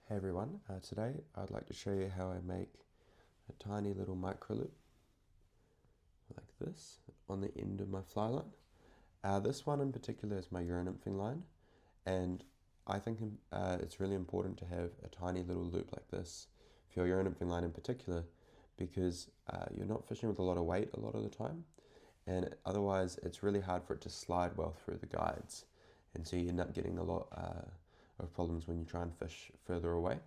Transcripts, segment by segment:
Hey everyone, today I'd like to show you how I make a tiny little micro loop like this on the end of my fly line. This one in particular is my nymphing line, and I think it's really important to have a tiny little loop like this for your nymphing line in particular, because you're not fishing with a lot of weight a lot of the time, and otherwise it's really hard for it to slide well through the guides, and so you end up getting a lot of problems when you try and fish further away.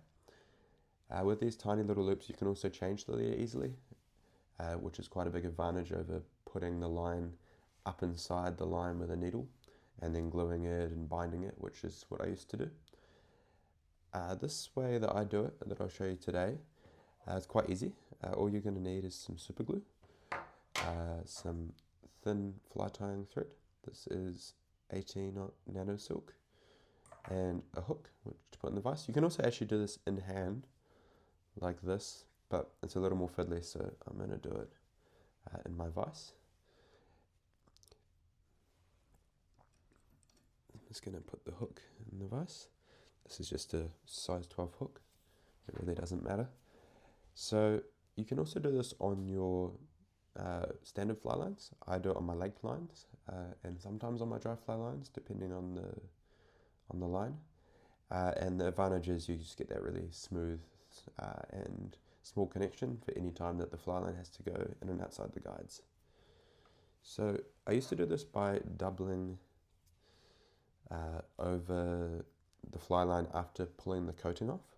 With these tiny little loops you can also change the leader easily, which is quite a big advantage over putting the line up inside the line with a needle and then gluing it and binding it, which is what I used to do. This way that I do it, that I'll show you today, is quite easy. All you're going to need is some super glue, some thin fly tying thread. This is 18 nano silk, and a hook which to put in the vise. You can also actually do this in hand like this, but it's a little more fiddly, so I'm going to do it in my vise. I'm just going to put the hook in the vise. This is just a size 12 hook. It really doesn't matter. So you can also do this on your standard fly lines. I do it on my leg lines and sometimes on my dry fly lines, depending on the line. And the advantage is you just get that really smooth and small connection for any time that the fly line has to go in and outside the guides. So I used to do this by doubling over the fly line after pulling the coating off.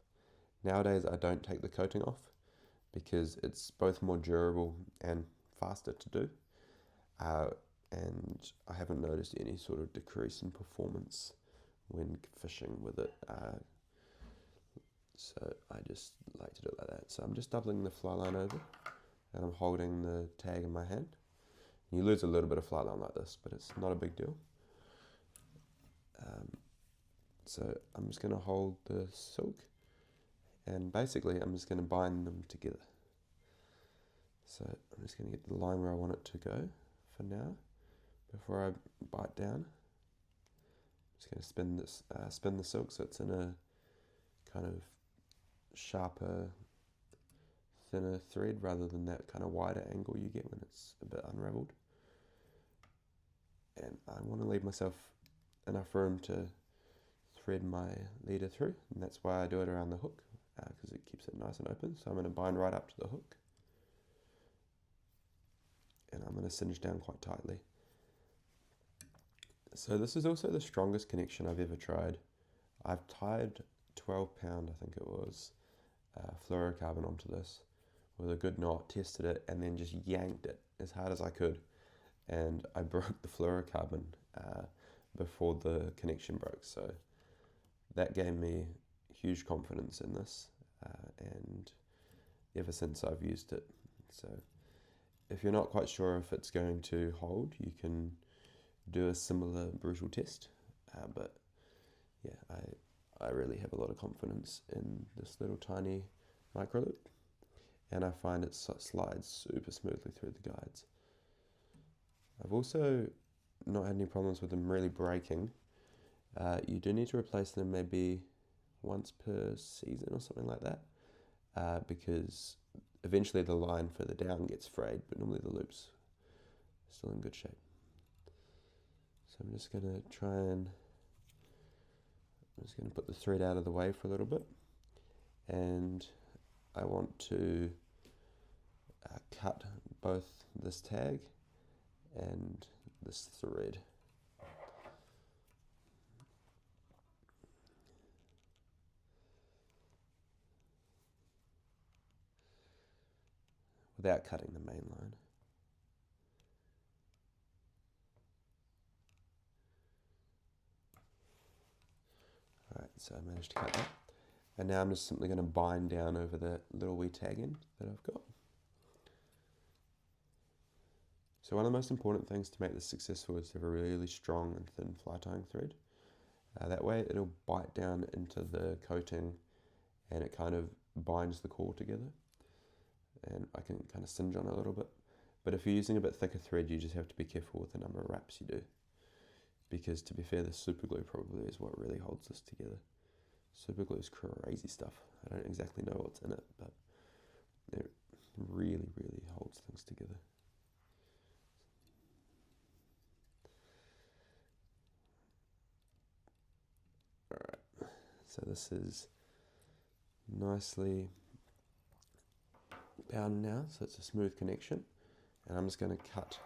Nowadays I don't take the coating off because it's both more durable and faster to do, and I haven't noticed any sort of decrease in performance when fishing with it. So I just like to do it like that. So I'm just doubling the fly line over and I'm holding the tag in my hand. You lose a little bit of fly line like this, but it's not a big deal. So I'm just going to hold the silk and basically I'm just going to bind them together. So I'm just going to get the line where I want it to go for now before I bite down. I'm just going to spin the silk so it's in a kind of sharper, thinner thread rather than that kind of wider angle you get when it's a bit unraveled. And I want to leave myself enough room to thread my leader through, and that's why I do it around the hook, because it keeps it nice and open. So I'm going to bind right up to the hook and I'm going to cinch down quite tightly. So this is also the strongest connection I've ever tried. I've tied 12-pound, I think it was, fluorocarbon onto this with a good knot, tested it, and then just yanked it as hard as I could. And I broke the fluorocarbon before the connection broke. So that gave me huge confidence in this, and ever since I've used it. So if you're not quite sure if it's going to hold, you can do a similar brutal test, but yeah, I really have a lot of confidence in this little tiny micro loop, and I find it slides super smoothly through the guides. I've also not had any problems with them really breaking. You do need to replace them maybe once per season or something like that, because eventually the line further down gets frayed, but normally the loop's still in good shape. So I'm just going to put the thread out of the way for a little bit, and I want to cut both this tag and this thread. Without cutting the main line. Alright, so I managed to cut that. And now I'm just simply going to bind down over the little wee tag end that I've got. So one of the most important things to make this successful is to have a really strong and thin fly tying thread. That way it'll bite down into the coating and it kind of binds the core together. And I can kind of singe on it a little bit. But if you're using a bit thicker thread, you just have to be careful with the number of wraps you do. Because to be fair, the super glue probably is what really holds this together. Super glue is crazy stuff. I don't exactly know what's in it, but it really, really holds things together. Alright, so this is nicely bound now, so it's a smooth connection. And I'm just going to cut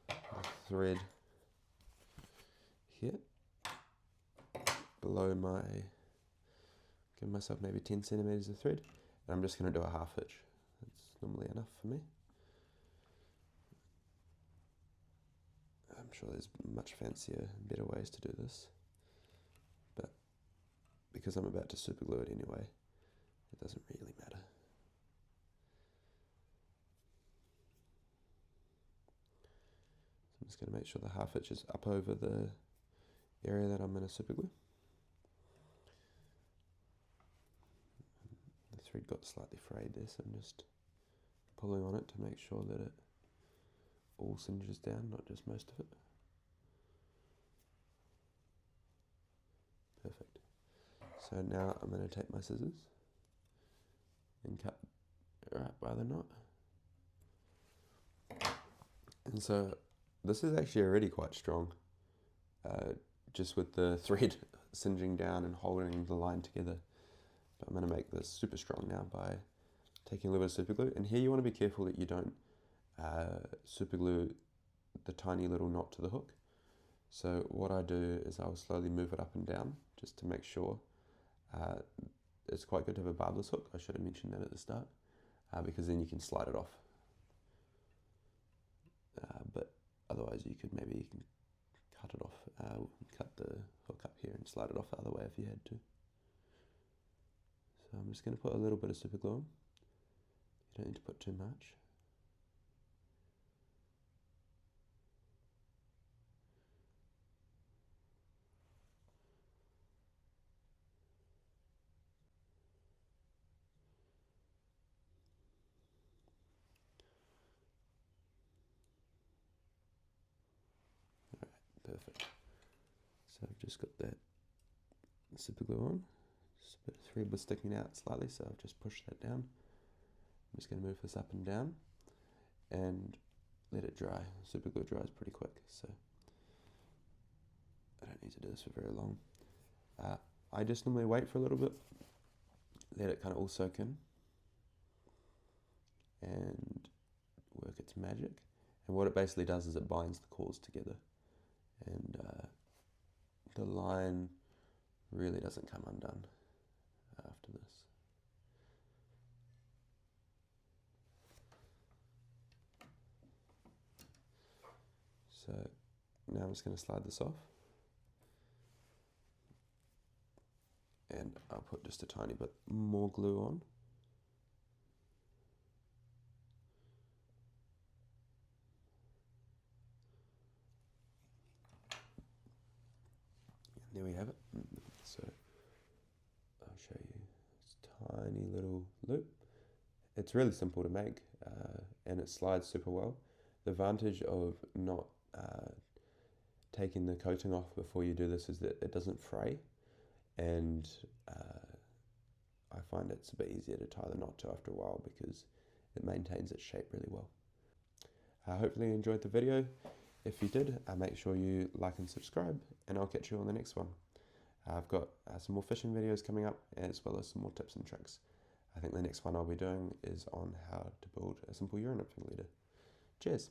the thread here below give myself maybe 10 centimeters of thread, and I'm just going to do a half hitch. That's normally enough for me. I'm sure there's much fancier and better ways to do this, but because I'm about to super glue it anyway, it doesn't really matter. So I'm just going to make sure the half hitch is up over the area that I'm going to super glue. The thread got slightly frayed there, so I'm just pulling on it to make sure that it all cinches down, not just most of it. Perfect. So now I'm going to take my scissors and cut right by the knot. And so this is actually already quite strong, just with the thread singeing down and holding the line together. But I'm going to make this super strong now by taking a little bit of super glue. And here you want to be careful that you don't super glue the tiny little knot to the hook. So what I do is I'll slowly move it up and down just to make sure. It's quite good to have a barbless hook. I should have mentioned that at the start, because then you can slide it off. But otherwise you could maybe cut it off, cut the hook up here and slide it off the other way if you had to. So I'm just going to put a little bit of super glue on. You don't need to put too much. Perfect. So I've just got that super glue on. Just a bit of thread was sticking out slightly, so I've just pushed that down. I'm just going to move this up and down and let it dry. Super glue dries pretty quick, so I don't need to do this for very long. I just normally wait for a little bit, let it kind of all soak in and work its magic. And what it basically does is it binds the cores together, and the line really doesn't come undone after this. So now I'm just going to slide this off, and I'll put just a tiny bit more glue on. And there we have it. So I'll show you this tiny little loop. It's really simple to make, and it slides super well. The advantage of not taking the coating off before you do this is that it doesn't fray, and I find it's a bit easier to tie the knot to after a while because it maintains its shape really well. Hopefully you enjoyed the video. If you did, make sure you like and subscribe, and I'll catch you on the next one. I've got some more fishing videos coming up, as well as some more tips and tricks. I think the next one I'll be doing is on how to build a simple urine nymphing leader. Cheers!